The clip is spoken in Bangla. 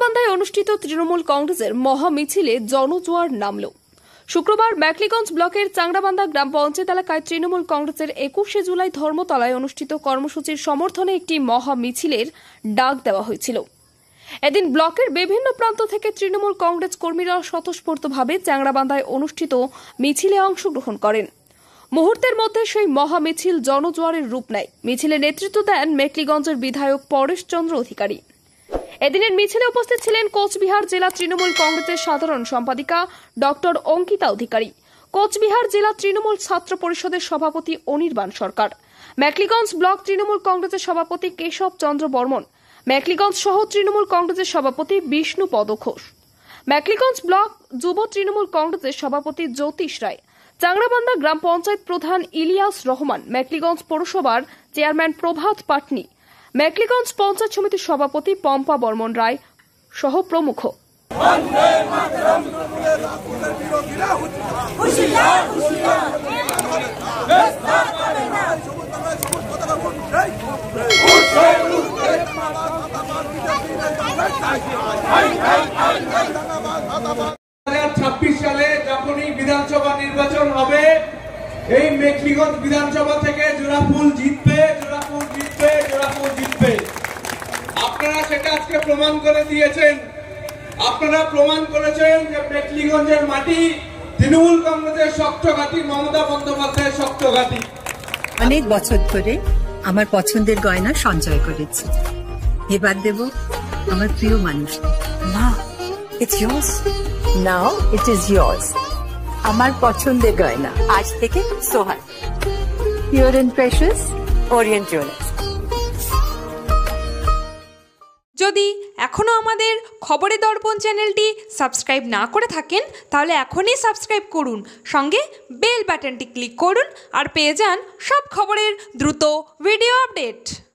চাংড়াবান্ধায় অনুষ্ঠিত তৃণমূল কংগ্রেসের মহা মিছিলে জনজোয়ার নামল। শুক্রবার মেখলিগঞ্জ ব্লকের চাংড়াবান্ধা গ্রাম পঞ্চায়েত এলাকায় তৃণমূল কংগ্রেসের 21 জুলাই ধর্মতলায় অনুষ্ঠিত কর্মসূচির সমর্থনে একটি মহা মিছিলের ডাক দেওয়া হয়েছিল। এদিন ব্লকের বিভিন্ন প্রান্ত থেকে তৃণমূল কংগ্রেস কর্মীরা স্বতঃস্ফূর্তভাবে চাংড়াবান্ধায় অনুষ্ঠিত মিছিলে অংশগ্রহণ করেন। মুহূর্তের মধ্যে সেই মহা মিছিল জনজোয়ারের রূপ নেয়। মিছিলে নেতৃত্ব দেন মেখলিগঞ্জের বিধায়ক পরেশ চন্দ্র অধিকারী। এদিনের মিছিলে উপস্থিত ছিলেন কোচবিহার জেলা তৃণমূল কংগ্রেসের সাধারণ সম্পাদিকা ডক্টর অঙ্কিতা অধিকারী, কোচবিহার জেলা তৃণমূল ছাত্র পরিষদের সভাপতি অনির্বাণ সরকার, মেখলিগঞ্জ ব্লক তৃণমূল কংগ্রেসের সভাপতি কেশব চন্দ্র বর্মন, মেখলিগঞ্জ সহ তৃণমূল কংগ্রেসের সভাপতি বিষ্ণু পদ ঘোষ, মেখলিগঞ্জ ব্লক যুব তৃণমূল কংগ্রেসের সভাপতি জ্যোতিষ রায়, চাংড়াবান্ধা গ্রাম পঞ্চায়েত প্রধান ইলিয়াস রহমান, মেখলিগঞ্জ পৌরসভার চেয়ারম্যান প্রভাত পাটনি, মেখলিগঞ্জ পঞ্চায়েত সমিতির সভাপতি পম্পা বর্মন রায় সহ প্রমুখ। সালে যখনই বিধানসভা নির্বাচন হবে, এই মেখলিগঞ্জ বিধানসভা থেকে জোড়াফুল জিতবে, জোড়াফুল জিতবে, জোড়াফুল জিতবে। আপনারা সেটা আজকে প্রমাণ করে দিয়েছেন। আপনারা প্রমাণ করেছেন যে মেখলিগঞ্জের মাটি তৃণমূল কংগ্রেসের শক্ত ঘাঁটি, মমতা বন্দ্যোপাধ্যায়ের শক্ত ঘাঁটি। অনেক বছর ধরে আমার পছন্দের গয়না সঞ্চয় করেছি, এবার দেব আমার প্রিয় মানুষ। না, it's yours. Now it is yours. আমার পছন্দের গয়না আজ থেকে সোহান, Pure and Precious, Orient Jewelers। যদি এখনও আমাদের খবরের দর্পণ চ্যানেলটি সাবস্ক্রাইব না করে থাকেন, তাহলে এখনই সাবস্ক্রাইব করুন, সঙ্গে বেল বাটনটি ক্লিক করুন আর পেয়ে যান সব খবরের দ্রুত ভিডিও আপডেট।